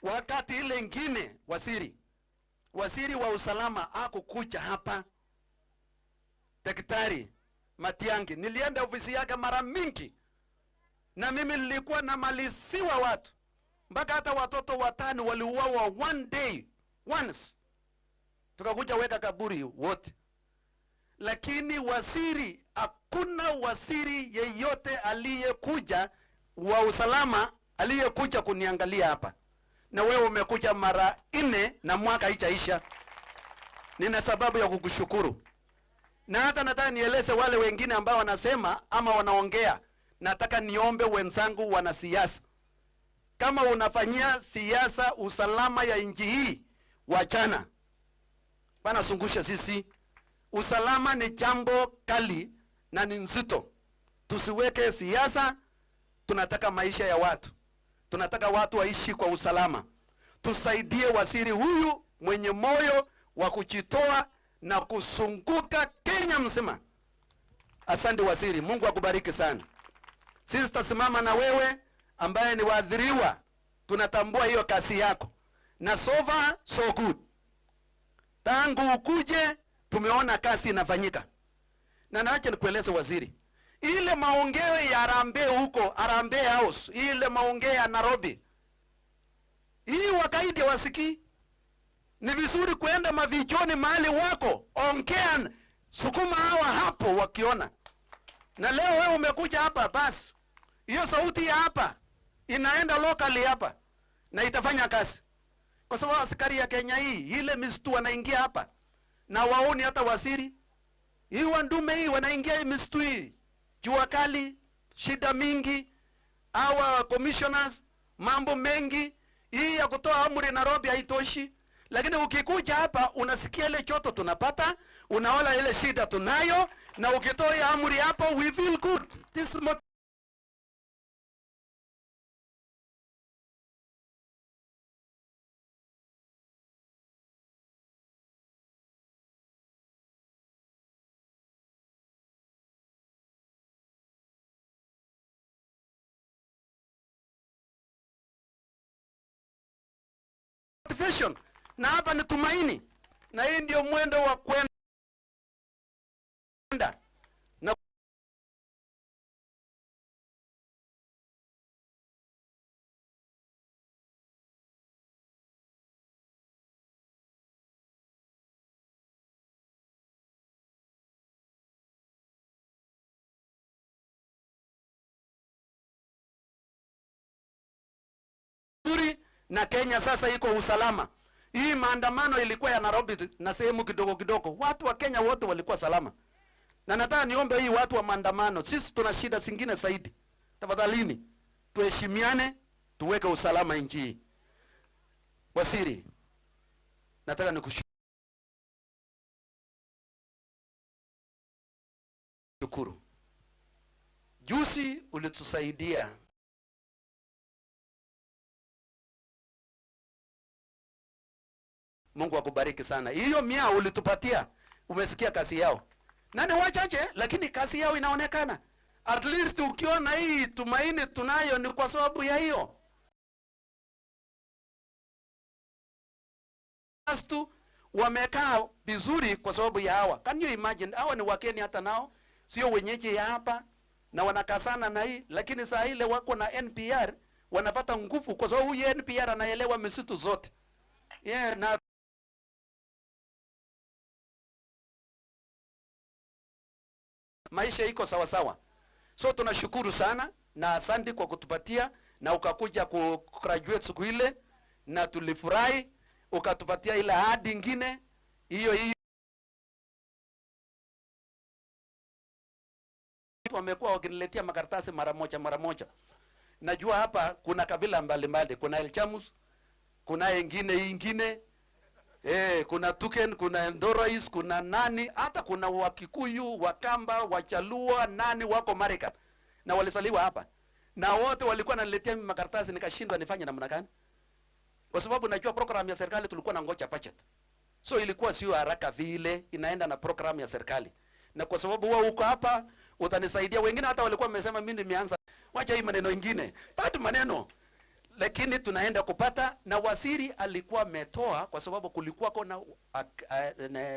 Wakati ile ingine waziri wa usalama hakukuja hapa, Daktari Matiang'i, nilienda ofisi yake mara mingi, na mimi nilikuwa namaliziwa watu, mpaka hata watoto 5 waliuawa once. Tukakuja weka kaburi wote. Lakini hakuna waziri yeyote aliyekuja wa usalama aliyekuja kuniangalia hapa. Na wewe umekuja mara 4 na mwaka haijaisha. Nina sababu ya kukushukuru. Na hata nataka nieleze wale wengine ambao wanasema ama wanaongea, nataka niombe wenzangu wanasiasa, kama unafanyia siasa usalama ya nchi hii, wachana. Bana sungusha sisi. Usalama ni jambo kali na ni nzito. Tusiweke siasa, tunataka maisha ya watu. Tunataka watu waishi kwa usalama. Tusaidie waziri huyu mwenye moyo wa kujitoa na kusunguka Kenya mzima. Asante waziri, Mungu akubariki sana. Sisi tutasimama na wewe ambaye ni waadhiriwa. Tunatambua hiyo kazi yako. Na so far, so good. Tangu ukuje, tumeona kazi inafanyika. Na naacha nikueleze waziri, ile maongeo ya Harambee huko, Harambee House, ile maongeo ya Nairobi, hii wakaidi wasiki. Ni vizuri kuenda mavichoni mahali wako, ongea, sukuma hawa hapo wakiona. Na leo wewe umekuja hapa, basi hiyo sauti ya hapa inaenda locally hapa na itafanya kazi. Kwa sababu askari ya Kenya hii, ile misitu wanaingia hapa na waoni hata waziri. Hii wandume hii wanaingia misitu hii, jua kali, shida mingi, hawa commissioners, mambo mengi. Hii ya kutoa amri Nairobi haitoshi. Lakini ukikuja hapa unasikia ile choto tunapata, unaona ile shida tunayo, na ukitoa amri hapa we feel good. This motivation. Na hapa ni tumaini. Na hii ndio mwendo wa kwenda. Na na Kenya sasa iko usalama. Hii maandamano ilikuwa ya Nairobi na sehemu kidogo kidogo, watu wa Kenya wote walikuwa salama. Na nataka niombe hii watu wa maandamano, sisi tuna shida zingine zaidi. Tafadhalini tuheshimiane, tuweke usalama nchi hii. Waziri, nataka nikushukuru. Juzi ulitusaidia. Mungu akubariki sana. Hiyo 100 ulitupatia, umesikia kazi yao. Nani wachache, lakini kazi yao inaonekana. At least ukiona hii tumaini tunayo ni kwa sababu ya hiyo. Astu wamekaa vizuri kwa sababu ya hawa. Can you imagine? Hawa ni wakeni hata nao, sio wenyeji ya hapa, na wanakasana na hii, lakini saa ile wako na NPR wanapata nguvu kwa sababu huyu NPR anaelewa misitu zote. Yeah, na maisha iko sawa sawa. So tunashukuru sana na asante kwa kutupatia, na ukakuja graduate siku ile na tulifurahi, ukatupatia ile ahadi nyingine hiyo. Wamekuwa wakiniletea makaratasi mara moja. Najua hapa kuna kabila mbalimbali, kuna Elchamus, kuna ingine kuna Tuken, kuna Ndorais, kuna nani, hata kuna Wakikuyu, Wakamba, Wachalua, nani wako Marika na walisaliwa hapa. Na wote walikuwa wananiletea makaratasi, nikashindwa nifanye namna gani. Kwa sababu najua program ya serikali tulikuwa na ngoja budget. So ilikuwa sio haraka vile, inaenda na program ya serikali. Na kwa sababu wewe uko hapa, utanisaidia. Wengine hata walikuwa wamesema mimi nimeanza. Wacha hii maneno mengine. Tatu maneno. lakini tunaenda kupata, na waziri alikuwa ametoa, kwa sababu kulikuwa kuna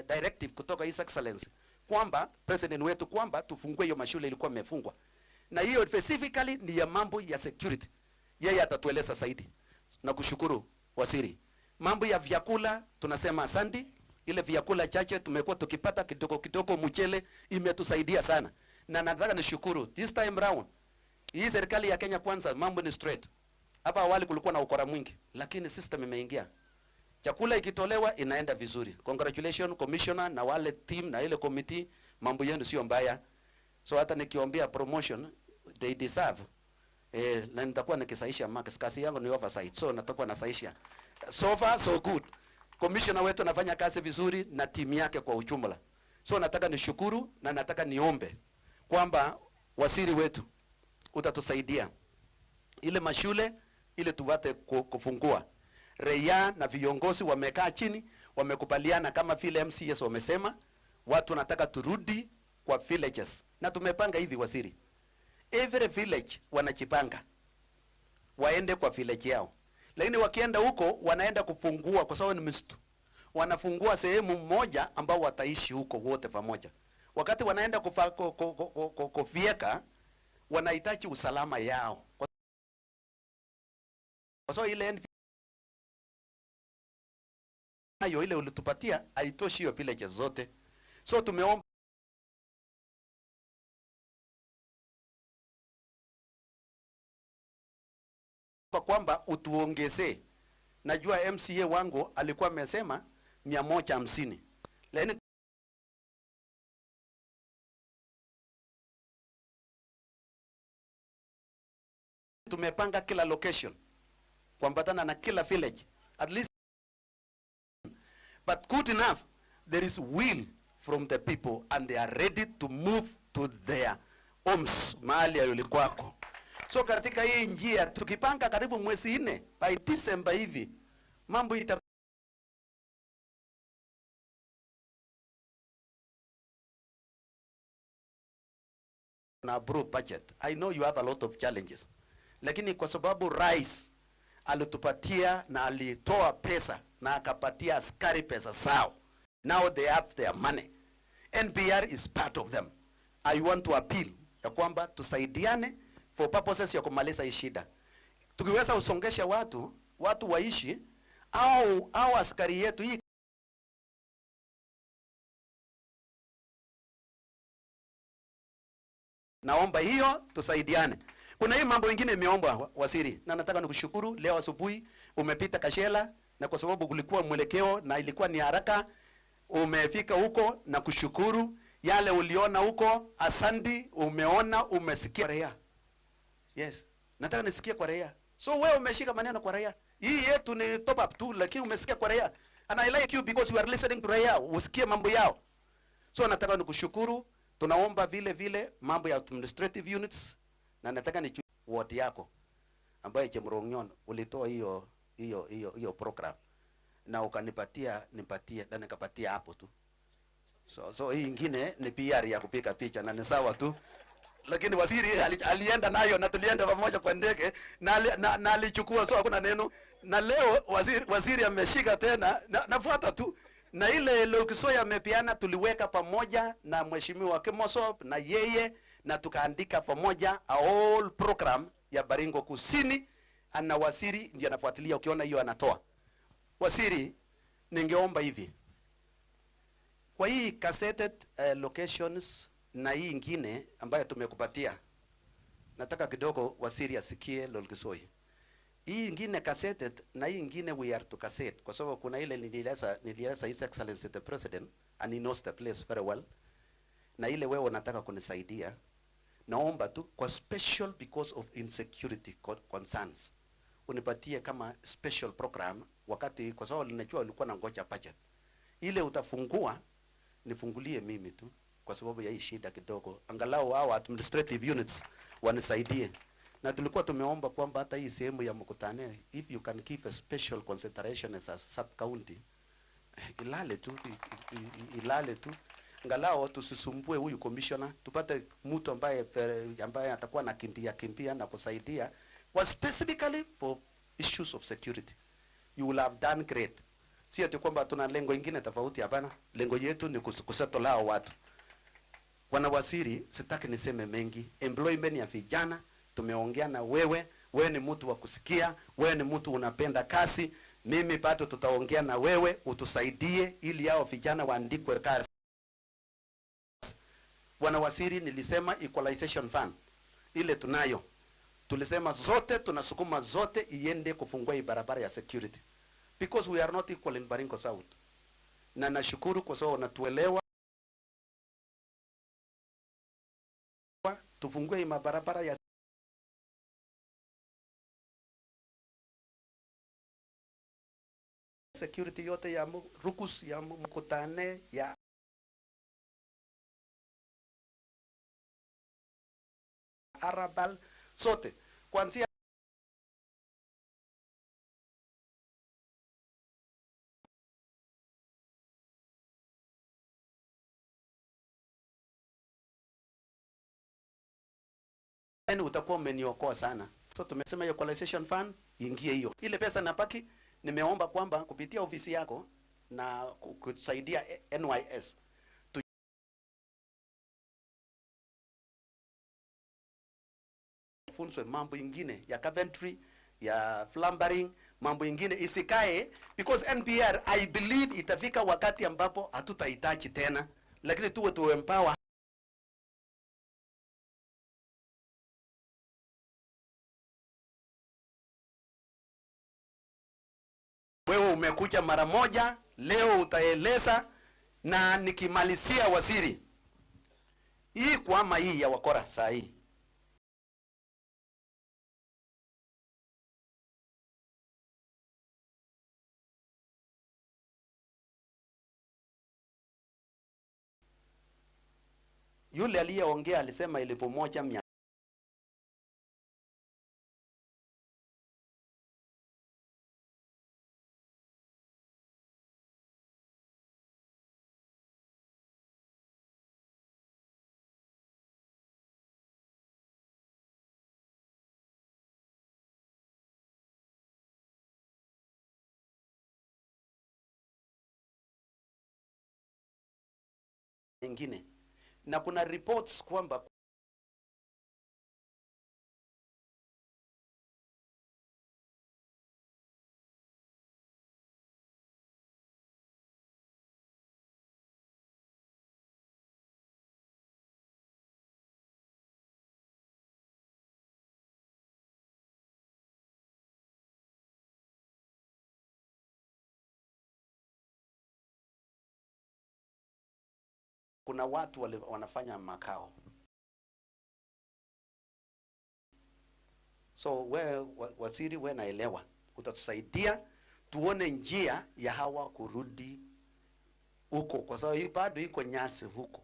directive kutoka His Excellency kwamba president wetu kwamba tufungue hiyo mashule ilikuwa imefungwa, na hiyo specifically ni ya mambo ya security. Yeye atatueleza zaidi. Na kushukuru waziri. Mambo ya vyakula tunasema asante. Ile vyakula chache tumekuwa tukipata kidogo kidogo, mchele imetusaidia sana, na nataka nishukuru this time round hii serikali ya Kenya Kwanza, mambo ni straight. Hapa awali kulikuwa na ukora mwingi, lakini system imeingia. Chakula ikitolewa inaenda vizuri. Congratulations commissioner na wale team na ile committee, mambo yenu sio mbaya. So hata nikiombea promotion they deserve. Na nitakuwa nikisaisha marks, kazi yangu ni oversight. So natakuwa nasaisha. So far so good. Commissioner wetu anafanya kazi vizuri na timu yake kwa ujumla. So nataka nishukuru na nataka niombe kwamba waziri wetu utatusaidia ile mashule ile tupate kufungua. Raia na viongozi wamekaa chini, wamekubaliana kama vile MCS wamesema, watu nataka turudi kwa villages. Na tumepanga hivi waziri. Every village wanajipanga waende kwa village yao. Lakini wakienda huko wanaenda kufungua, kwa sababu ni msitu, wanafungua sehemu moja ambao wataishi huko wote pamoja. Wakati wanaenda kufieka, wanahitaji usalama yao. Kwa sababu ile nayo ile ulitupatia haitoshi hiyo villages zote. So tumeomba kwamba utuongezee. Najua MCA wangu alikuwa amesema 150. Lakini tumepanga kila location kuambatana na kila village at least, but good enough there is will from the people and they are ready to move to their homes mahali yalikuwako. So katika hii njia tukipanga karibu mwezi 4 by December hivi mambo ita na bro budget. I know you have a lot of challenges, lakini kwa sababu rais alitupatia na alitoa pesa na akapatia askari pesa sao, now they have their money. NPR is part of them. I want to appeal ya kwamba tusaidiane for purposes ya kumaliza hii shida. Tukiweza usongesha watu waishi, au askari yetu hii naomba hiyo tusaidiane. Kuna hii mambo mengine imeomba waziri, na nataka nikushukuru leo asubuhi umepita Kashela, na kwa sababu kulikuwa mwelekeo na ilikuwa ni haraka umefika huko, na kushukuru yale uliona huko. Asante, umeona, umesikia raia. Yes, nataka nisikie kwa raia. So wewe umeshika maneno kwa raia. Hii yetu ni top up tu, lakini umesikia kwa raia. And I like you because you are listening to raia, usikie mambo yao. So nataka nikushukuru. Tunaomba vile mambo ya administrative units, na nataka ni ward yako ambaye Chemrongon ulitoa hiyo program na ukanipatia na nikapatia hapo tu. So hii ingine ni PR ya kupiga picha na ni sawa tu. Lakini waziri alienda nayo na tulienda pamoja kwa ndege na alichukua, so hakuna neno. Na leo waziri ameshika tena nafuata tu. Na ile Lokisoya amepiana tuliweka pamoja na mheshimiwa Kimosop na yeye, na tukaandika pamoja a whole program ya Baringo Kusini, ana waziri ndiye anafuatilia. Ukiona hiyo anatoa waziri, ningeomba hivi kwa hii gazetted locations na hii ingine ambayo tumekupatia, nataka kidogo waziri asikie Lokisoya. Hii ingine gazetted na hii ingine we are to cassette, kwa sababu kuna ile nilieleza His Excellency the President and he knows the place very well. Na ile wewe unataka kunisaidia, naomba tu kwa special because of insecurity concerns unipatie kama special program, wakati kwa sababu ninajua ulikuwa na ngoja budget ile utafungua, nifungulie mimi tu kwa sababu ya hii shida kidogo, angalau hao administrative units wanisaidie. Na tulikuwa tumeomba kwamba hata hii sehemu ya mkutano, if you can give a special consideration as a sub county, ilale tu angalau tusisumbue huyu commissioner, tupate mtu ambaye atakuwa na kimbia na kusaidia kwa specifically for issues of security, you will have done great. Si ati kwamba tuna lengo ingine tofauti, hapana. Lengo yetu ni kusetolea watu. Wanawaziri, sitaki niseme mengi. Employment ya vijana, tumeongea na wewe. Wewe ni mtu wa kusikia, wewe ni mtu unapenda kazi. Mimi bado tutaongea na wewe, utusaidie ili hao vijana waandikwe kazi. Wanawaziri, nilisema equalization fund ile tunayo. Tulisema zote tunasukuma zote iende kufungua hii barabara ya security. Because we are not equal in Baringo South. Na nashukuru kwa sababu unatuelewa. Tufungue hii barabara ya security yote ya Rukus, ya Mkutane, ya Arabal, sote. Kuanzia utakuwa umeniokoa sana. So tumesema equalization fund ingie hiyo. Ile pesa napaki, nimeomba kwamba kupitia ofisi yako na kusaidia NYS tufunzwe mambo ingine ya carpentry, ya plumbing, mambo ingine isikae, because NPR I believe itafika wakati ambapo hatutahitaji tena, lakini tuwe tu empower. Wewe umekuja mara moja, leo utaeleza, na nikimalizia waziri. Hii kwama hii ya wakora saa hii. Yule aliyeongea alisema 1100. Ingine. Na kuna reports kwamba kuna watu wanafanya makao. So waziri, we naelewa, utatusaidia tuone njia ya hawa kurudi huko, kwa sababu hii bado iko nyasi huko.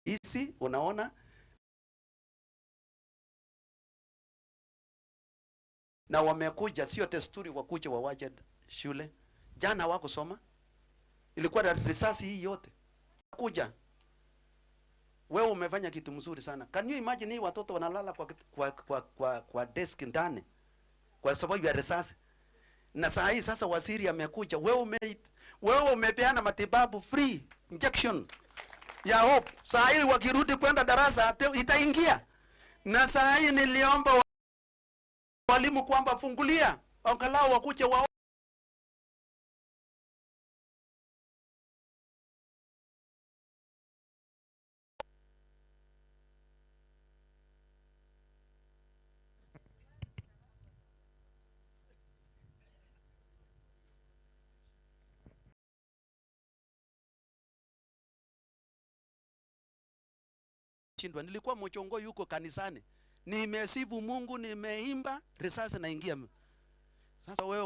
Hizi unaona, na wamekuja, sio desturi wakuja wawaje shule. Jana wako soma, ilikuwa na risasi hii yote. Kuja, wewe umefanya kitu mzuri sana. Can you imagine hii watoto wanalala kwa desk ndani kwa sababu ya risasi? Na saa hii sasa waziri amekuja, wewe umepeana matibabu free injection ya hope. Saa hii wakirudi kwenda darasa itaingia. Na saa hii niliomba walimu kwamba fungulia angalau wakuje wao. Shindwa, nilikuwa mchongo yuko kanisani, nimesifu Mungu, nimeimba, risasi naingia. Sasa wewe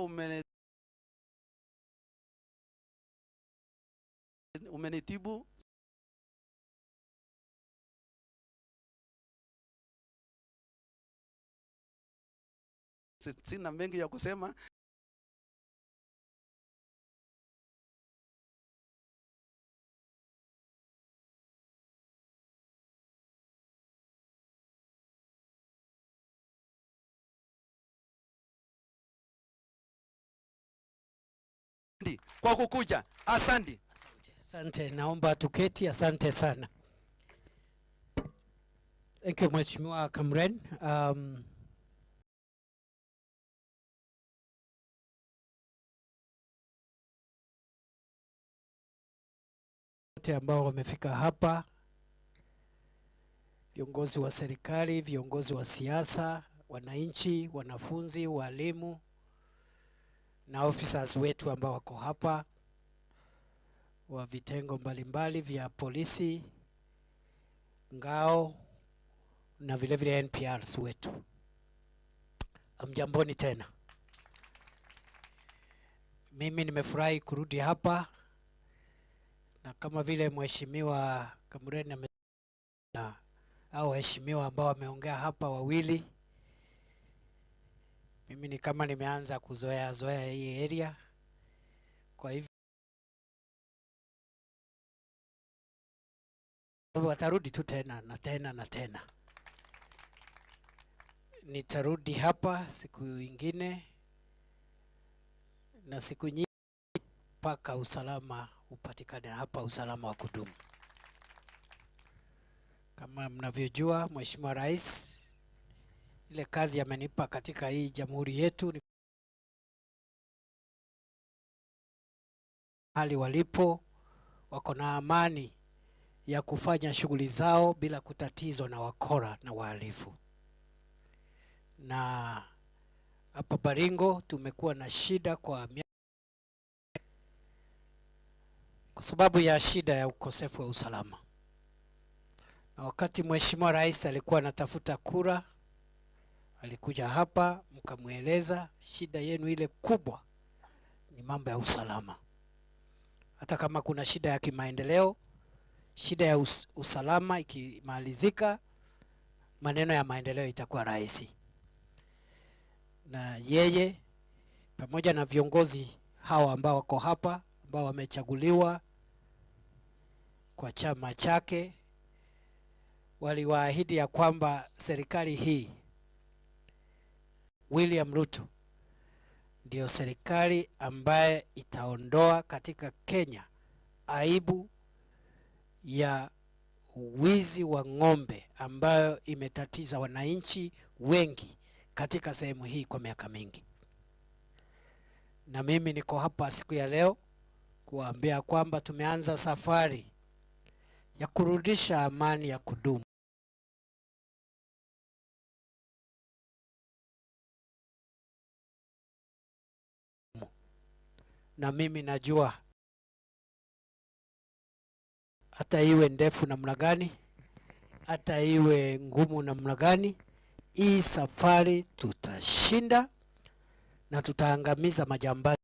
umenitibu. Sina mengi ya kusema. Asante kwa kukuja. Asante. Asante, naomba tuketi. Asante sana. Thank you Mheshimiwa Kamren. Wote ambao wamefika hapa, viongozi wa serikali, viongozi wa siasa, wananchi, wanafunzi, walimu na officers wetu ambao wako hapa wa vitengo mbalimbali vya polisi, ngao na vile vile NPRs wetu. Amjamboni tena. Mimi nimefurahi kurudi hapa, na kama vile Mheshimiwa Kamren au waheshimiwa ambao wameongea hapa wawili, mimi ni kama nimeanza kuzoea hii area. Kwa hivyo watarudi tu tena na tena na tena. Nitarudi hapa siku ingine na siku nyingi mpaka usalama upatikane hapa, usalama wa kudumu. Kama mnavyojua, Mheshimiwa Rais, ile kazi amenipa katika hii jamhuri yetu ni hali walipo wako na amani ya kufanya shughuli zao bila kutatizwa na wakora na wahalifu. Na hapa Baringo tumekuwa na shida kwa sababu ya shida ya ukosefu wa usalama. Na wakati Mheshimiwa Rais alikuwa anatafuta kura, alikuja hapa mkamweleza shida yenu ile kubwa ni mambo ya usalama. Hata kama kuna shida ya kimaendeleo, shida ya usalama ikimalizika, maneno ya maendeleo itakuwa rahisi. Na yeye pamoja na viongozi hawa ambao wako hapa, ambao wamechaguliwa kwa chama chake, waliwaahidi ya kwamba serikali hii William Ruto ndio serikali ambaye itaondoa katika Kenya aibu ya wizi wa ng'ombe ambayo imetatiza wananchi wengi katika sehemu hii kwa miaka mingi. Na mimi niko hapa siku ya leo kuambia kwamba tumeanza safari ya kurudisha amani ya kudumu. Na mimi najua hata iwe ndefu namna gani, hata iwe ngumu namna gani, hii safari tutashinda na tutaangamiza majambazi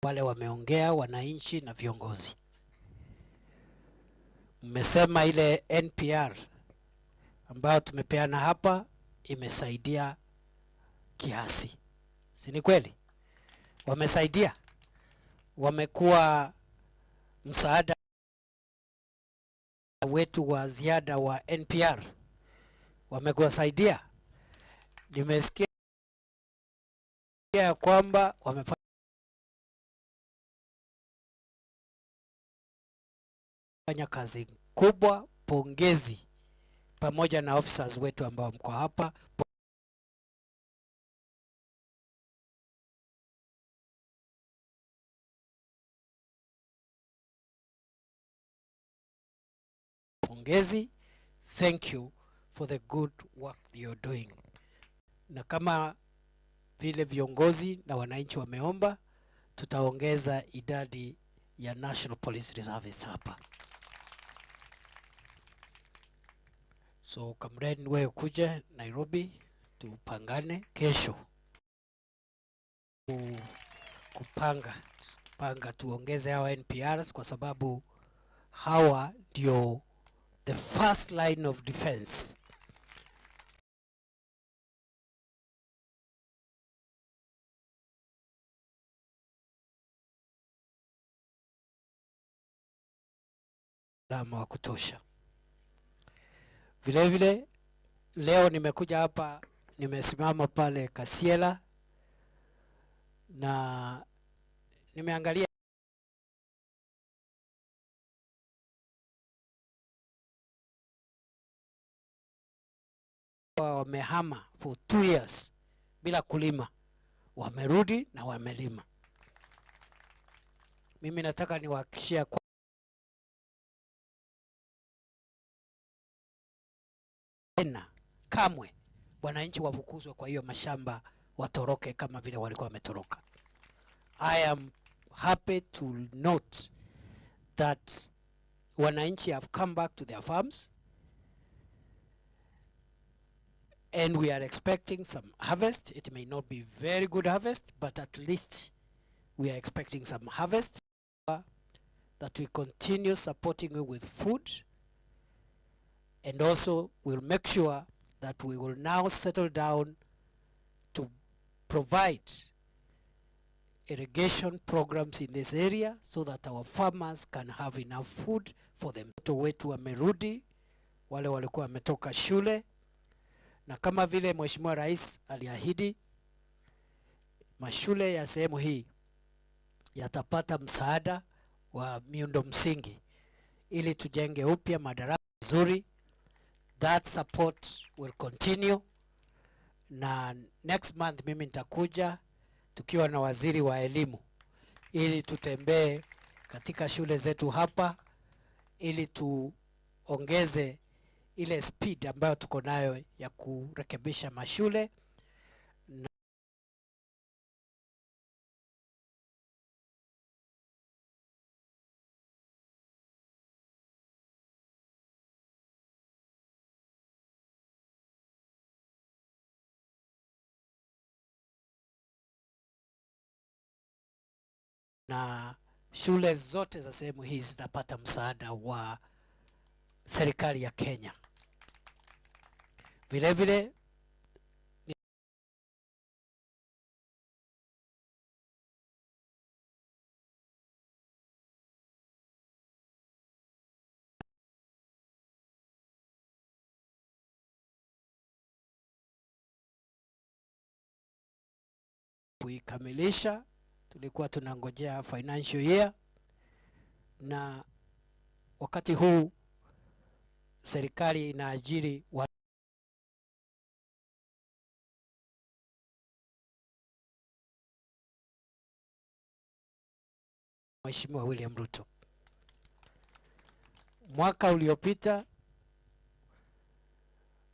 wale wameongea, wananchi na viongozi. Mmesema ile NPR ambayo tumepeana hapa imesaidia kiasi. Si ni kweli? Wamesaidia. Wamekuwa msaada wetu wa ziada wa NPR. Wamekuwasaidia. Nimesikia kwamba wamefanya kazi kubwa. Pongezi pamoja na officers wetu ambao mko hapa. Pongezi. Thank you for the good work you're doing. Na kama vile viongozi na wananchi wameomba, tutaongeza idadi ya National Police Reservice hapa. So Kamren, wewe kuja Nairobi tupangane kesho kupanga tuongeze hawa NPRs, kwa sababu hawa ndio the first line of defense. Wa kutosha. Vile vile leo nimekuja hapa, nimesimama pale Kasiela na nimeangalia wamehama for 2 years bila kulima, wamerudi na wamelima. Mimi nataka niwahakikishie kwa tena kamwe wananchi wafukuzwe kwa hiyo mashamba, watoroke kama vile walikuwa wametoroka. I am happy to note that wananchi have come back to their farms and we are expecting some harvest. It may not be very good harvest, but at least we are expecting some harvest, that we continue supporting you with food, and also we'll make sure that we will now settle down to provide irrigation programs in this area so that our farmers can have enough food for them. Watoto wetu wamerudi, wale walikuwa wametoka shule, na kama vile Mheshimiwa Rais aliahidi, mashule ya sehemu hii yatapata msaada wa miundo msingi ili tujenge upya madarasa nzuri. That support will continue, na next month mimi nitakuja tukiwa na waziri wa elimu ili tutembee katika shule zetu hapa ili tuongeze ile speed ambayo tuko nayo ya kurekebisha mashule na shule zote za sehemu hizi zitapata msaada wa serikali ya Kenya. Vile vile kuikamilisha, tulikuwa tunangojea financial year, na wakati huu serikali inaajiri Mheshimiwa William Ruto. Mwaka uliopita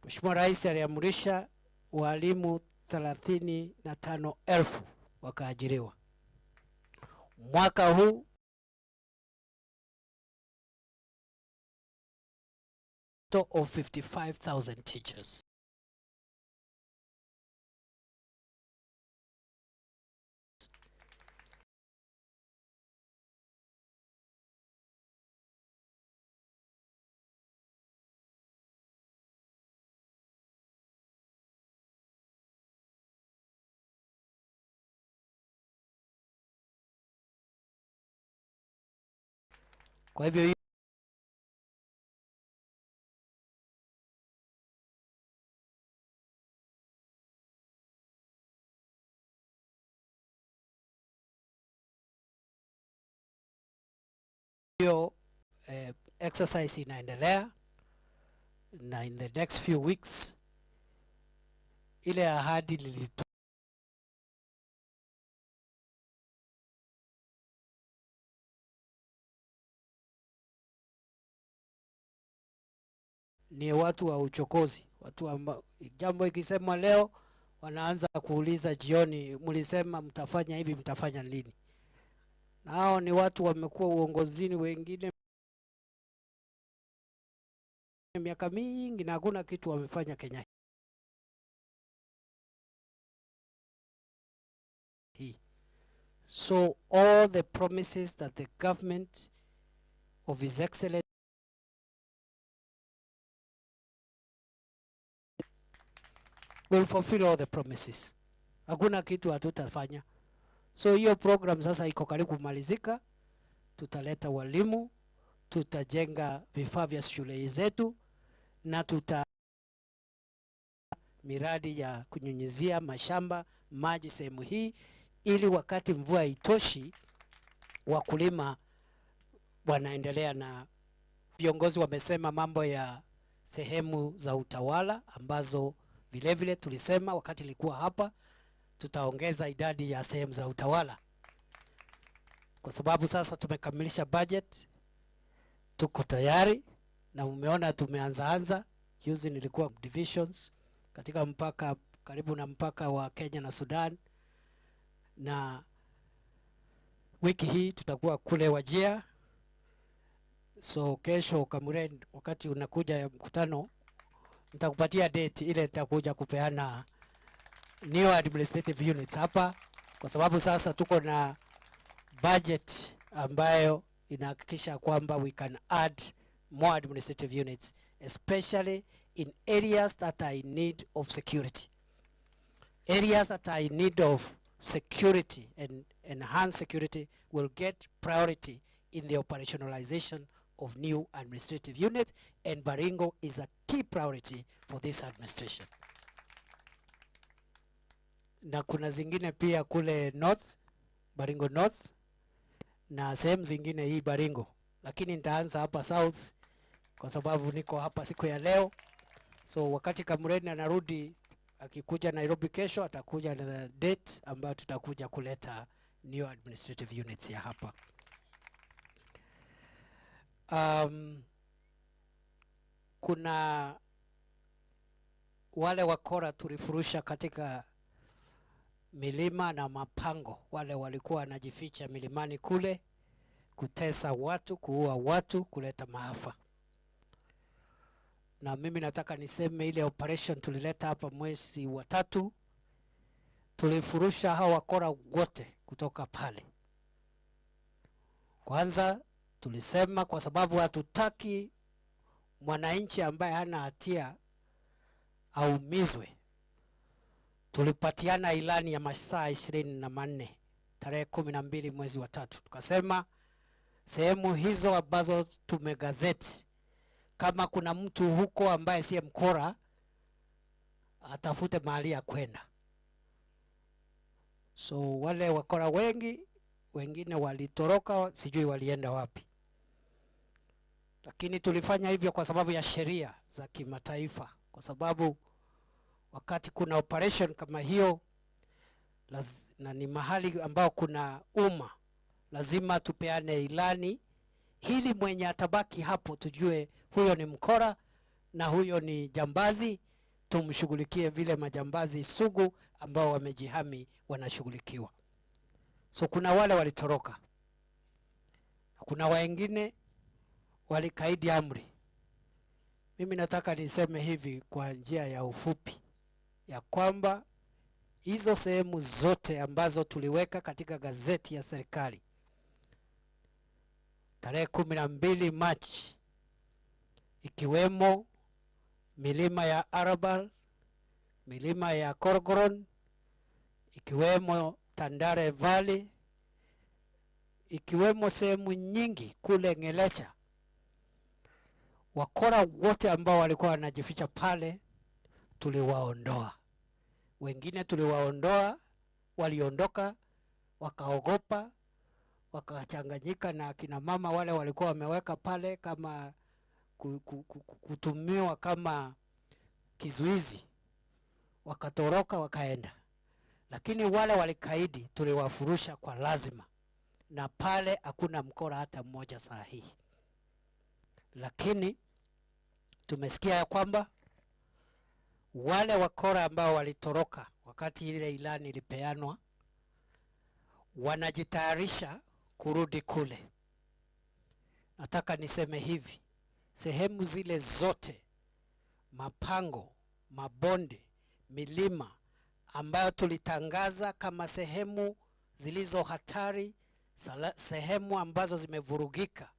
Mheshimiwa Rais aliamrisha walimu 35,000 wakaajiriwa. Mwaka huu of 55,000 teachers. Kwa hivyo hiyo exercise inaendelea, na in the next few weeks ile ahadi lilitoa ni watu wa uchokozi, watu ambao jambo ikisemwa leo wanaanza kuuliza jioni, mlisema mtafanya hivi, mtafanya lini? Na hao ni watu wamekuwa uongozini wengine miaka mingi na hakuna kitu wamefanya Kenya hii. So all the promises that the government of His Excellency will fulfill all the promises. Hakuna kitu hatutafanya. So hiyo program sasa iko karibu kumalizika. Tutaleta walimu, tutajenga vifaa vya shule zetu, na miradi ya kunyunyizia mashamba maji sehemu hii, ili wakati mvua itoshi wakulima wanaendelea. Na viongozi wamesema mambo ya sehemu za utawala ambazo vile vile tulisema wakati ilikuwa hapa tutaongeza idadi ya sehemu za utawala, kwa sababu sasa tumekamilisha budget, tuko tayari, na umeona tumeanza. Juzi nilikuwa divisions katika mpaka karibu na mpaka wa Kenya na Sudan, na wiki hii tutakuwa kule Wajir. So kesho Kamuren, wakati unakuja ya mkutano, nitakupatia date ile nitakuja kupeana new administrative units hapa, kwa sababu sasa tuko na budget ambayo inahakikisha kwamba we can add more administrative units, especially in areas that are in need of security. Areas that are in need of security and enhanced security will get priority in the operationalization of new administrative units, and Baringo is a key priority for this administration. Na kuna zingine pia kule North, Baringo North, na sehemu zingine hii Baringo, lakini nitaanza hapa South kwa sababu niko hapa siku ya leo. So wakati Kamureni anarudi akikuja Nairobi kesho, atakuja na date ambayo tutakuja kuleta new administrative units ya hapa. Kuna wale wakora tulifurusha katika milima na mapango, wale walikuwa wanajificha milimani kule kutesa watu, kuua watu, kuleta maafa. Na mimi nataka niseme ile operation tulileta hapa mwezi wa 3, tulifurusha hawa wakora wote kutoka pale. Kwanza tulisema kwa sababu hatutaki mwananchi ambaye hana hatia aumizwe, tulipatiana ilani ya masaa 24 tarehe 12 mwezi wa 3. Tukasema sehemu hizo ambazo tumegazeti, kama kuna mtu huko ambaye siye mkora, atafute mahali ya kwenda. So wale wakora wengine walitoroka, sijui walienda wapi. Lakini tulifanya hivyo kwa sababu ya sheria za kimataifa, kwa sababu wakati kuna operation kama hiyo na ni mahali ambao kuna lazima tupeane ilani ili mwenye atabaki hapo tujue huyo ni mkora na huyo ni jambazi, tumshughulikie vile majambazi sugu ambao wamejihami wanashughulikiwa. So kuna wale walitoroka, kuna wengine walikaidi amri. Mimi nataka niseme hivi kwa njia ya ufupi ya kwamba hizo sehemu zote ambazo tuliweka katika gazeti ya serikali tarehe 12 Machi, ikiwemo milima ya Arabal, milima ya Korgoron, ikiwemo Tandare Valley, ikiwemo sehemu nyingi kule Ngelecha, wakora wote ambao walikuwa wanajificha pale tuliwaondoa. Wengine tuliwaondoa, waliondoka, wakaogopa, wakachanganyika na kina mama wale walikuwa wameweka pale kama kutumiwa kama kizuizi, wakatoroka wakaenda. Lakini wale walikaidi tuliwafurusha kwa lazima, na pale hakuna mkora hata mmoja sahihi. Lakini tumesikia ya kwamba wale wakora ambao walitoroka wakati ile ilani ilipeanwa wanajitayarisha kurudi kule. Nataka niseme hivi, sehemu zile zote, mapango, mabonde, milima ambayo tulitangaza kama sehemu zilizo hatari, sehemu ambazo zimevurugika,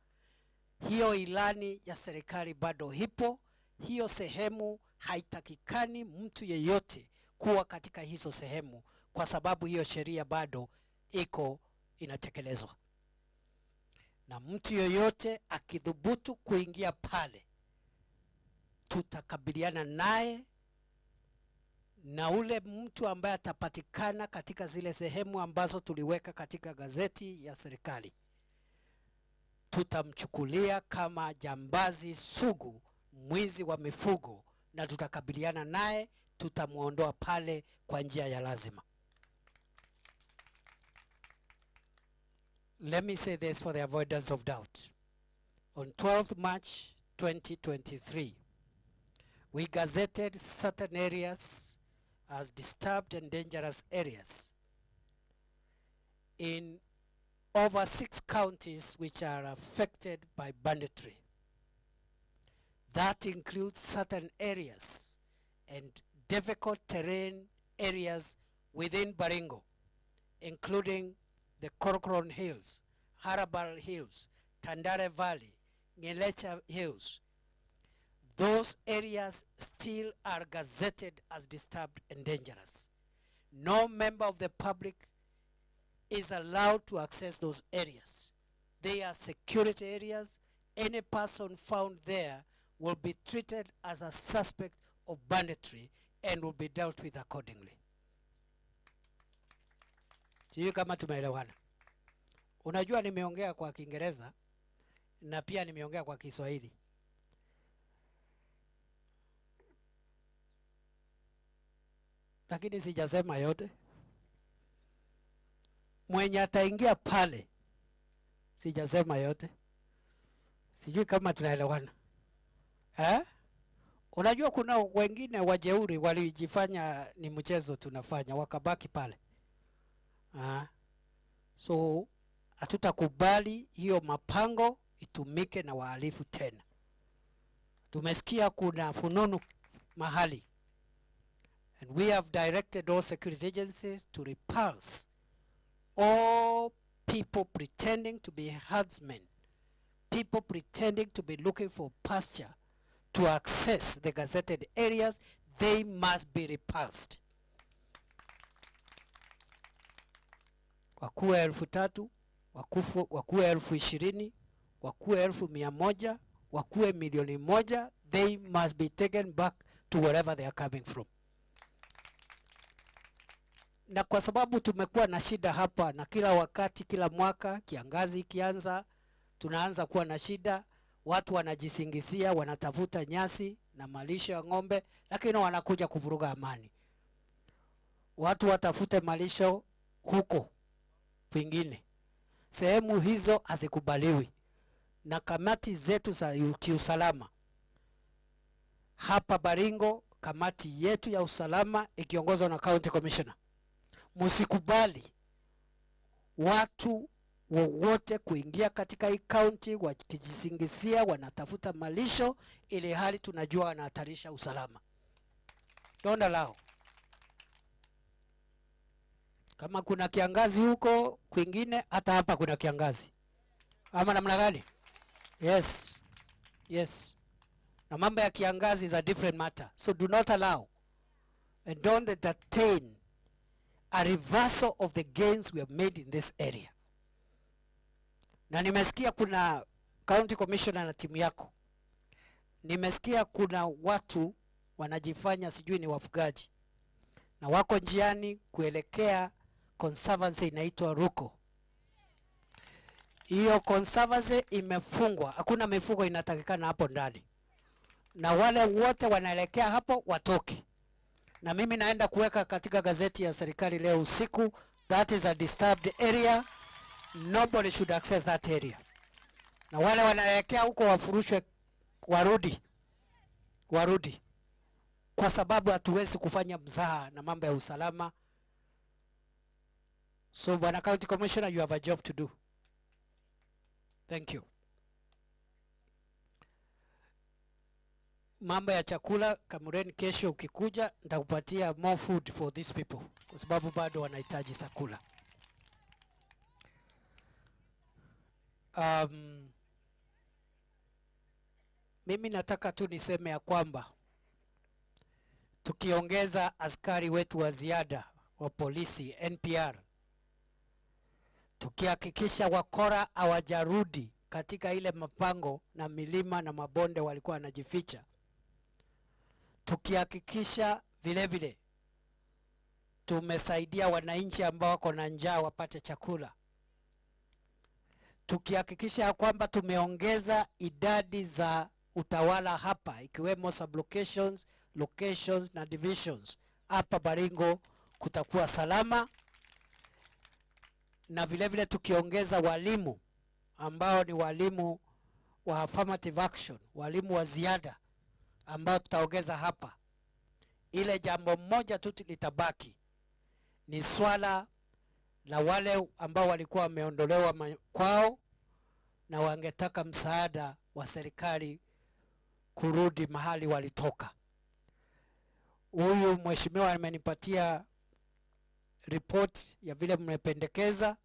hiyo ilani ya serikali bado hipo. Hiyo sehemu haitakikani mtu yeyote kuwa katika hizo sehemu, kwa sababu hiyo sheria bado iko inatekelezwa. Na mtu yeyote akidhubutu kuingia pale, tutakabiliana naye, na ule mtu ambaye atapatikana katika zile sehemu ambazo tuliweka katika gazeti ya serikali, tutamchukulia kama jambazi sugu, mwizi wa mifugo, na tutakabiliana naye, tutamuondoa pale kwa njia ya lazima. Let me say this for the avoidance of doubt. On 12th March 2023, we gazetted certain areas as disturbed and dangerous areas in over 6 counties which are affected by banditry. That includes certain areas and difficult terrain areas within Baringo, including the Corcoran Hills, Harabal Hills, Tandare Valley, Ngelecha Hills. Those areas still are gazetted as disturbed and dangerous. No member of the public is allowed to access those areas. They are security areas. Any person found there will be treated as a suspect of banditry and will be dealt with accordingly. Sijui kama tumeelewana. Unajua nimeongea kwa Kiingereza na pia nimeongea kwa Kiswahili. Lakini sijasema yote. Mwenye ataingia pale, sijasema yote. Sijui kama tunaelewana. Unajua kuna wengine wajeuri walijifanya ni mchezo tunafanya, wakabaki pale. So hatutakubali hiyo mapango itumike na wahalifu tena. Tumesikia kuna fununu mahali, and we have directed all security agencies to repulse all people pretending to be herdsmen, people pretending to be looking for pasture to access the gazetted areas. They must be repulsed. Wakuwe 3,000, wakuwe 20,000, wakuwe 100,000, wakuwe 1,000,000, they must be taken back to wherever they are coming from. Na kwa sababu tumekuwa na shida hapa, na kila wakati, kila mwaka, kiangazi ikianza, tunaanza kuwa na shida. Watu wanajisingizia, wanatafuta nyasi na malisho ya ng'ombe, lakini wanakuja kuvuruga amani. Watu watafute malisho huko pengine. Sehemu hizo hazikubaliwi. Na kamati zetu za kiusalama hapa Baringo, kamati yetu ya usalama ikiongozwa na County Commissioner, msikubali watu wowote kuingia katika hii county wakijisingizia wanatafuta malisho, ili hali tunajua wanahatarisha usalama. Don't allow. Kama kuna kiangazi huko kwingine, hata hapa kuna kiangazi. Ama namna gani? Yes. Yes. Na mambo ya kiangazi is a different matter. So do not allow and don't entertain a reversal of the gains we have made in this area. Na nimesikia kuna County Commissioner na timu yako, nimesikia kuna watu wanajifanya sijui ni wafugaji, na wako njiani kuelekea conservancy inaitwa Ruko. Hiyo conservancy imefungwa, hakuna mifugo inatakikana hapo ndani, na wale wote wanaelekea hapo watoke. Na mimi naenda kuweka katika gazeti ya serikali leo usiku, that is a disturbed area, nobody should access that area. Na wale wanaelekea huko wafurushwe, warudi. Kwa sababu hatuwezi kufanya mzaha na mambo ya usalama. So Bwana County Commissioner, you have a job to do. Thank you. Mambo ya chakula, Kamuren, kesho ukikuja nitakupatia more food for these people, kwa sababu bado wanahitaji chakula. Mimi nataka tu niseme ya kwamba tukiongeza askari wetu wa ziada wa polisi NPR, tukihakikisha wakora hawajarudi katika ile mapango na milima na mabonde walikuwa wanajificha, tukihakikisha vile vile tumesaidia wananchi ambao wako na njaa wapate chakula, tukihakikisha kwamba tumeongeza idadi za utawala hapa ikiwemo sublocations, locations na divisions. Hapa Baringo kutakuwa salama, na vile vile tukiongeza walimu ambao ni walimu wa affirmative action, walimu wa ziada ambao tutaongeza hapa. Ile jambo moja tu litabaki ni swala la wale ambao walikuwa wameondolewa kwao na wangetaka msaada wa serikali kurudi mahali walitoka. Huyu mheshimiwa amenipatia report ya vile mmependekeza,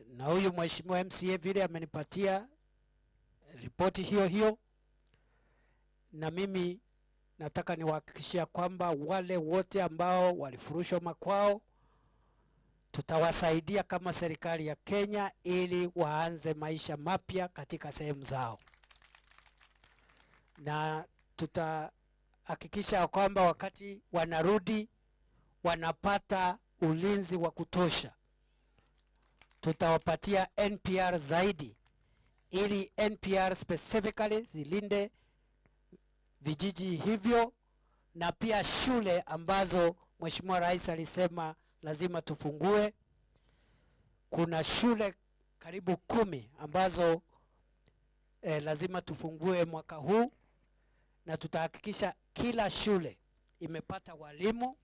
na huyu mheshimiwa MCA vile amenipatia ripoti hiyo hiyo, na mimi nataka niwahakikishia kwamba wale wote ambao walifurushwa makwao tutawasaidia kama serikali ya Kenya ili waanze maisha mapya katika sehemu zao, na tutahakikisha kwamba wakati wanarudi wanapata ulinzi wa kutosha. Tutawapatia NPR zaidi ili NPR specifically zilinde vijiji hivyo, na pia shule ambazo Mheshimiwa Rais alisema lazima tufungue. Kuna shule karibu 10 ambazo lazima tufungue mwaka huu, na tutahakikisha kila shule imepata walimu,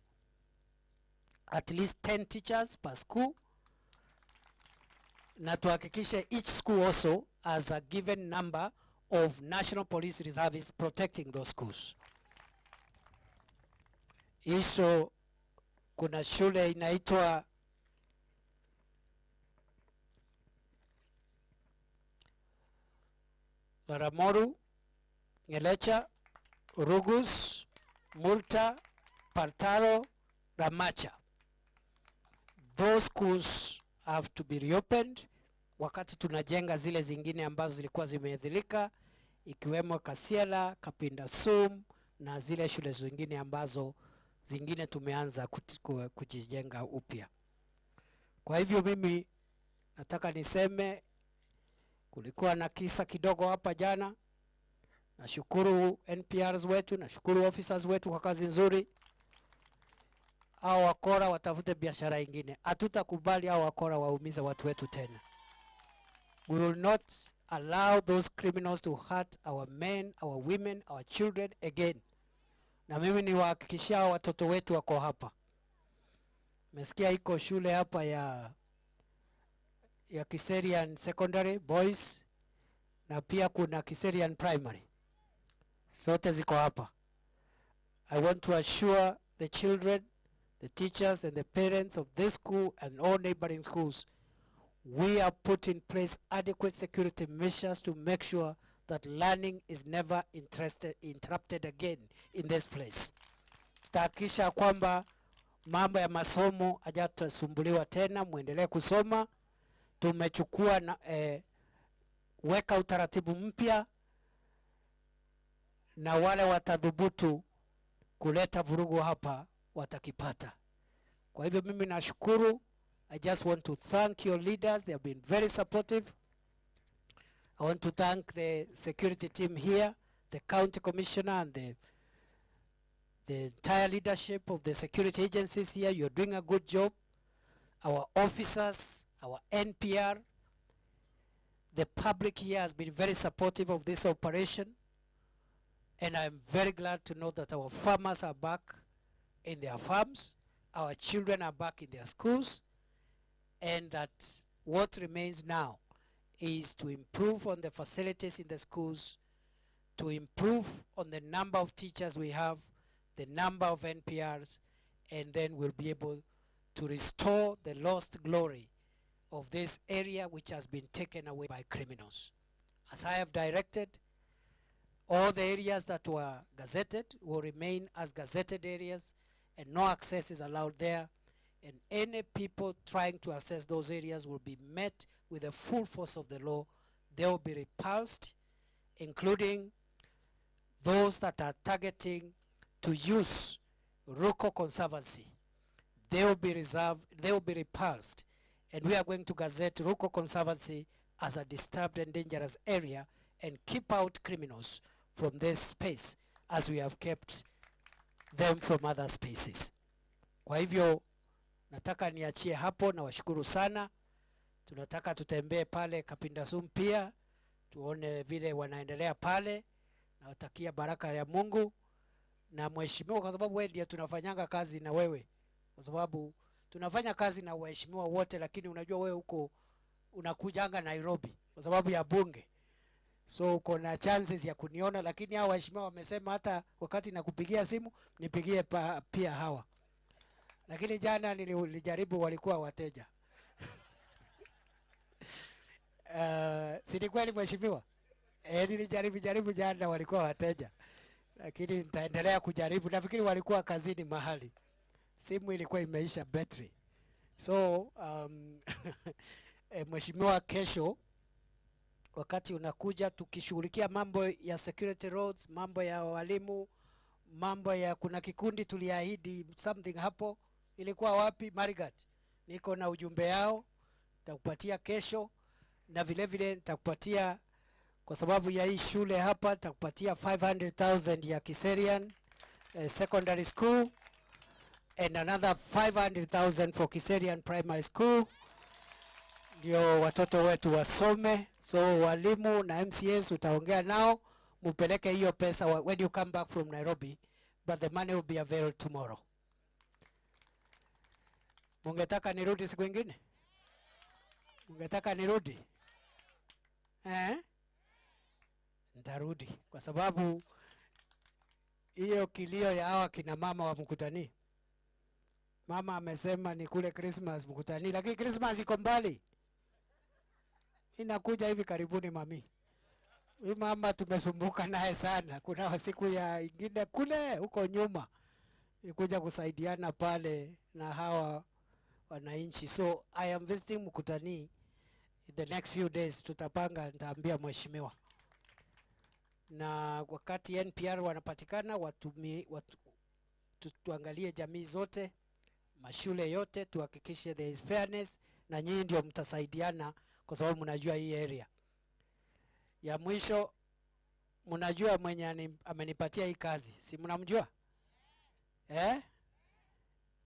at least 10 teachers per school, na tuhakikishe each school also has a given number of National Police Reservists protecting those schools. Hizo kuna shule inaitwa Laramoru, Ngelecha, Rugus, Multa, Partaro, Ramacha. Those schools have to be reopened wakati tunajenga zile zingine ambazo zilikuwa zimeadhirika, ikiwemo Kasiela, Kapinda Sum na zile shule zingine ambazo zingine tumeanza kujijenga upya. Kwa hivyo mimi nataka niseme kulikuwa na kisa kidogo hapa jana. Nashukuru NPRs wetu, nashukuru officers wetu kwa kazi nzuri. Hao wakora watafute biashara nyingine. Hatutakubali hao wakora waumize watu wetu tena. We will not allow those criminals to hurt our men, our women, our children again. Na mimi niwahakikishia watoto wetu wako hapa. Mesikia iko shule hapa ya Kiserian Secondary Boys, na pia kuna Kiserian Primary. Sote ziko hapa. I want to assure the children, the teachers and the parents of this school and all neighboring schools, we have put in place adequate security measures to make sure that learning is never interrupted again in this place. Tahakikisha kwamba mambo ya masomo hajatasumbuliwa tena, muendelee kusoma. Tumechukua na weka utaratibu mpya, na wale watadhubutu kuleta vurugu hapa watakipata. Kwa hivyo mimi nashukuru. I just want to thank your leaders. They have been very supportive. I want to thank the security team here, the county commissioner and the entire leadership of the security agencies here. You're doing a good job. Our officers, our NPR, the public here has been very supportive of this operation. And I'm very glad to know that our farmers are back in their farms, our children are back in their schools, and that what remains now is to improve on the facilities in the schools, to improve on the number of teachers we have, the number of NPRs, and then we'll be able to restore the lost glory of this area which has been taken away by criminals. As I have directed, all the areas that were gazetted will remain as gazetted areas, and no access is allowed there. And any people trying to access those areas will be met with the full force of the law. They will be repulsed, including those that are targeting to use Ruko Conservancy, they will be reserved, they will be repulsed, and we are going to gazette Ruko Conservancy as a disturbed and dangerous area and keep out criminals from this space as we have kept them from other spaces. Kwa hivyo nataka niachie hapo, na washukuru sana. Tunataka tutembee pale Kapindasum pia tuone vile wanaendelea pale. Nawatakia baraka ya Mungu na mheshimiwa, kwa sababu wewe ndiye tunafanyanga kazi na wewe, kwa sababu tunafanya kazi na waheshimiwa wote, lakini unajua wewe huko unakujanga Nairobi kwa sababu ya bunge, so uko na chances ya kuniona, lakini hao waheshimiwa wamesema hata wakati nakupigia simu nipigie pia hawa. Lakini jana nilijaribu, walikuwa wateja. Si ni kweli mheshimiwa? Nilijaribu jana, walikuwa wateja. Lakini nitaendelea kujaribu. Nafikiri walikuwa kazini mahali. Simu ilikuwa imeisha battery. So mheshimiwa, kesho wakati unakuja tukishughulikia mambo ya security roads, mambo ya walimu, mambo ya kuna kikundi tuliahidi something hapo, ilikuwa wapi? Marigat. Niko na ujumbe yao, nitakupatia kesho, na vile vile nitakupatia kwa sababu ya hii shule hapa, nitakupatia 500,000 ya Kiserian secondary school and another 500,000 for Kiserian primary school, ndio watoto wetu wasome. So walimu na MCS utaongea nao, mupeleke hiyo pesa when you come back from Nairobi, but the money will be available tomorrow. Mungetaka nirudi siku nyingine? Mungetaka nirudi? Nitarudi kwa sababu hiyo kilio ya hawa kina mama wa Mkutani. Mama amesema ni kule Christmas Mkutani, lakini Christmas iko mbali. Inakuja hivi karibuni mami. Huyu mama tumesumbuka naye sana. Kuna siku ya ingine kule huko nyuma nikuja kusaidiana pale na hawa wananchi. So I am visiting Mkutani in the next few days. Tutapanga, nitaambia mheshimiwa. Na wakati NPR wanapatikana tuangalie jamii zote, mashule yote, tuhakikishe there is fairness, na nyinyi ndio mtasaidiana kwa sababu mnajua hii area. Ya mwisho, mnajua mwenye amenipatia hii kazi, si mnamjua?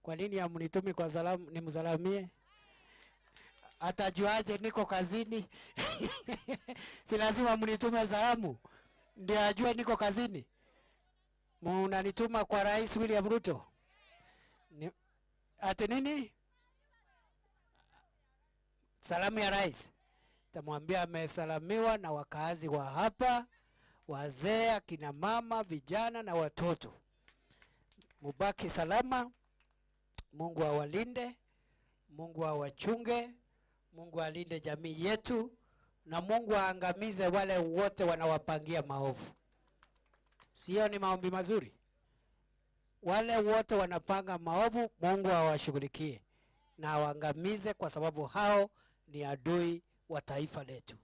Kwa nini hamnitumi kwa salamu nimsalamie? Atajuaje niko kazini? Si lazima mnitume salamu ndio ajue niko kazini. Mnanituma kwa Rais William Ruto. Ati nini? Salamu ya rais. Tamwambia amesalamiwa na wakazi wa hapa, wazee, akina mama, vijana na watoto. Mubaki salama. Mungu awalinde, Mungu awachunge, Mungu alinde jamii yetu, na Mungu aangamize wale wote wanawapangia maovu. Sio ni maombi mazuri? Wale wote wanapanga maovu, Mungu awashughulikie na awaangamize, kwa sababu hao ni adui wa taifa letu.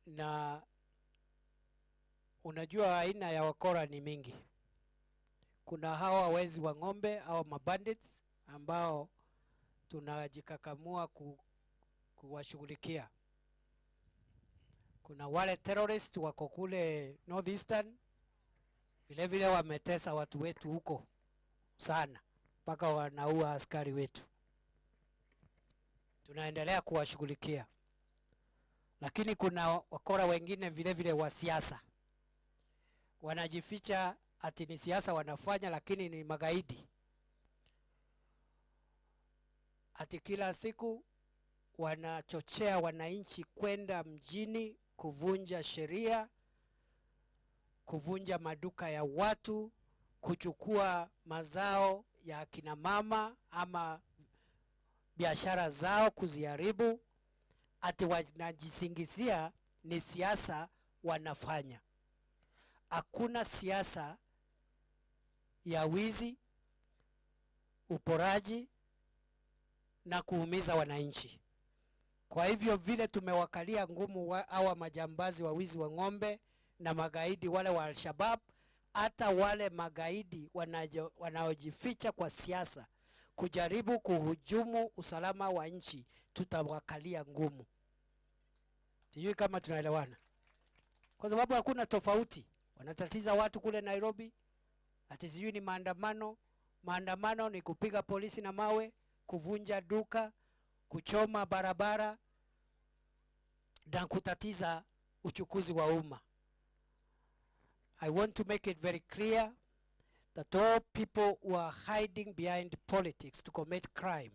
Na unajua aina ya wakora ni mingi. Kuna hawa wezi wa ng'ombe au mabandits ambao tunajikakamua kuwashughulikia. Kuna wale terrorists wako kule northeastern, vile vile wametesa watu wetu huko sana, mpaka wanaua askari wetu. Tunaendelea kuwashughulikia. Lakini kuna wakora wengine vile vile wa siasa, wanajificha ati ni siasa wanafanya, lakini ni magaidi. Ati kila siku wanachochea wananchi kwenda mjini kuvunja sheria, kuvunja maduka ya watu, kuchukua mazao ya kina mama ama biashara zao kuziharibu. Ati wanajisingizia ni siasa wanafanya. Hakuna siasa ya wizi, uporaji na kuumiza wananchi. Kwa hivyo vile tumewakalia ngumu hawa majambazi wa wizi wa ng'ombe na magaidi wale wa Al-Shabaab, hata wale magaidi wanaojificha kwa siasa kujaribu kuhujumu usalama wa nchi, tutawakalia ngumu. Sijui kama tunaelewana. Kwa sababu hakuna tofauti. Wanatatiza watu kule Nairobi, ati sijui ni maandamano. Maandamano ni kupiga polisi na mawe, kuvunja duka, kuchoma barabara na kutatiza uchukuzi wa umma. I want to make it very clear that all people who are hiding behind politics to commit crime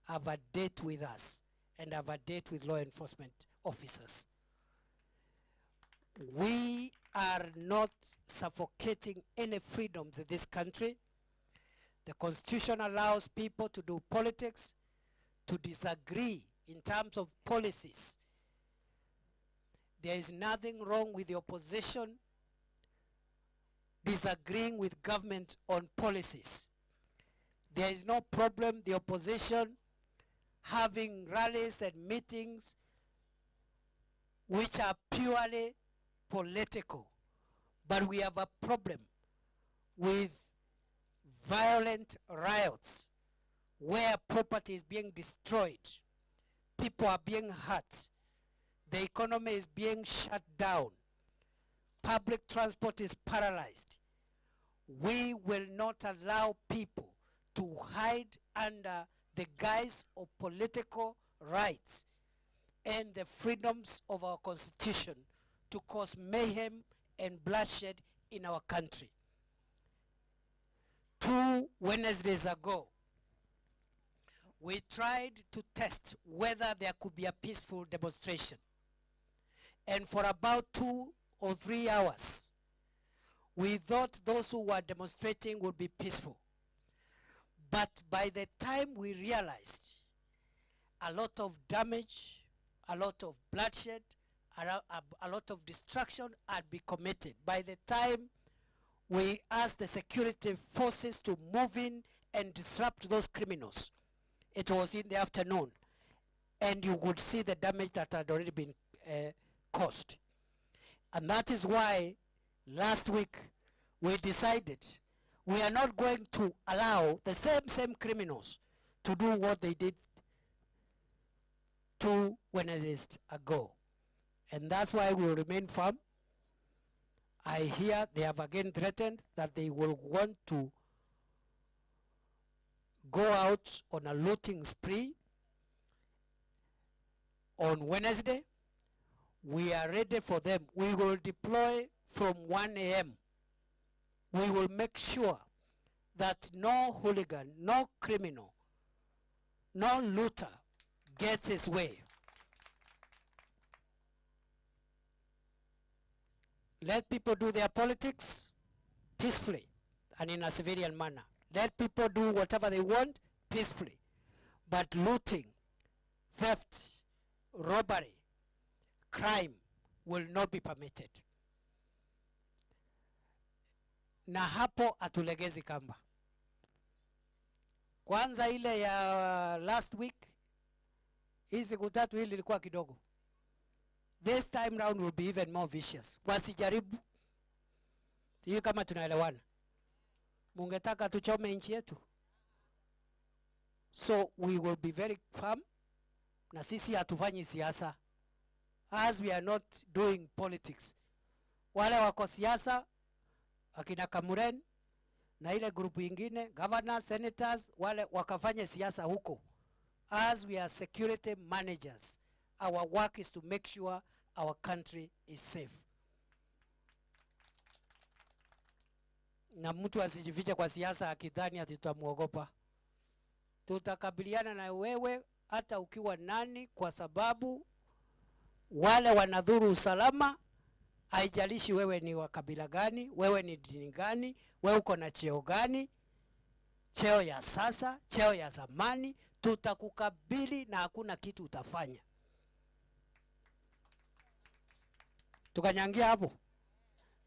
have a date with us and have a date with law enforcement officers. We are not suffocating any freedoms in this country. The Constitution allows people to do politics, to disagree in terms of policies. There is nothing wrong with the opposition disagreeing with government on policies. There is no problem the opposition having rallies and meetings which are purely political. But we have a problem with violent riots where property is being destroyed, people are being hurt, the economy is being shut down, public transport is paralyzed. We will not allow people to hide under the guise of political rights and the freedoms of our Constitution to cause mayhem and bloodshed in our country. 2 Wednesdays ago, we tried to test whether there could be a peaceful demonstration. And for about 2 or 3 hours, we thought those who were demonstrating would be peaceful. But by the time we realized a lot of damage, a lot of bloodshed, a lot of destruction had been committed, by the time we asked the security forces to move in and disrupt those criminals, it was in the afternoon, and you would see the damage that had already been caused. And that is why last week we decided we are not going to allow the same criminals to do what they did 2 Wednesdays ago. And that's why we will remain firm. I hear they have again threatened that they will want to go out on a looting spree on Wednesday. We are ready for them. We will deploy from 1 a.m. We will make sure that no hooligan, no criminal, no looter gets his way. Let people do their politics peacefully and in a civilian manner. Let people do whatever they want peacefully. But looting, theft, robbery, crime will not be permitted. Na hapo atulegezi kamba. Kwanza ile ya last week, hizi siku 3 hili ilikuwa kidogo. This time round will be even more vicious. Wasijaribu. Sijui kama tunaelewana. Mungetaka tuchome nchi yetu. So we will be very firm. Na sisi hatufanyi siasa. As we are not doing politics. Wale wako siasa, akina Kamuren, na ile grupu ingine, governors, senators, wale wakafanye siasa huko. As we are security managers, our work is to make sure our country is safe. Na mtu asijifiche kwa siasa akidhani ati tutamuogopa. Tutakabiliana na wewe hata ukiwa nani, kwa sababu wale wanadhuru usalama, haijalishi wewe ni wa kabila gani, wewe ni dini gani, wewe uko na cheo gani, cheo ya sasa, cheo ya zamani, tutakukabili na hakuna kitu utafanya. Tukanyangia hapo?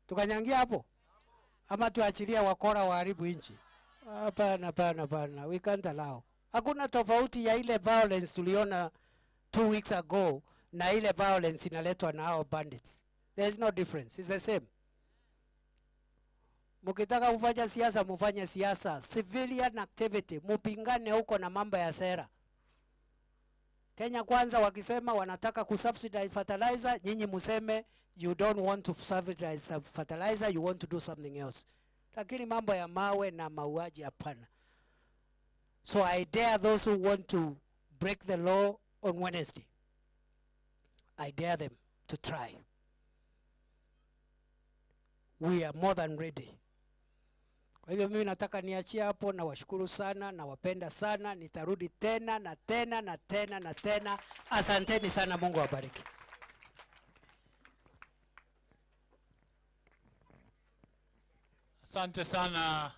Tukanyangia hapo? Ama tuachilia wakora waharibu nchi? Hapana, hapana, hapana. We can't allow. Hakuna tofauti ya ile violence tuliona 2 weeks ago na ile violence inaletwa na hao bandits. There is no difference. It's the same. Mukitaka kufanya siasa, mufanye siasa. Civilian activity. Mupingane huko na mambo ya sera. Kenya Kwanza wakisema wanataka kusubsidize fertilizer, nyinyi museme you don't want to subsidize fertilizer, you want to do something else. Lakini mambo ya mawe na mauaji hapana. So I dare those who want to break the law on Wednesday. I dare them to try. We are more than ready. Kwa hivyo mimi nataka niachie hapo, na washukuru sana, na wapenda sana, nitarudi tena na tena na tena na tena. Asanteni sana, Mungu awabariki. Asante sana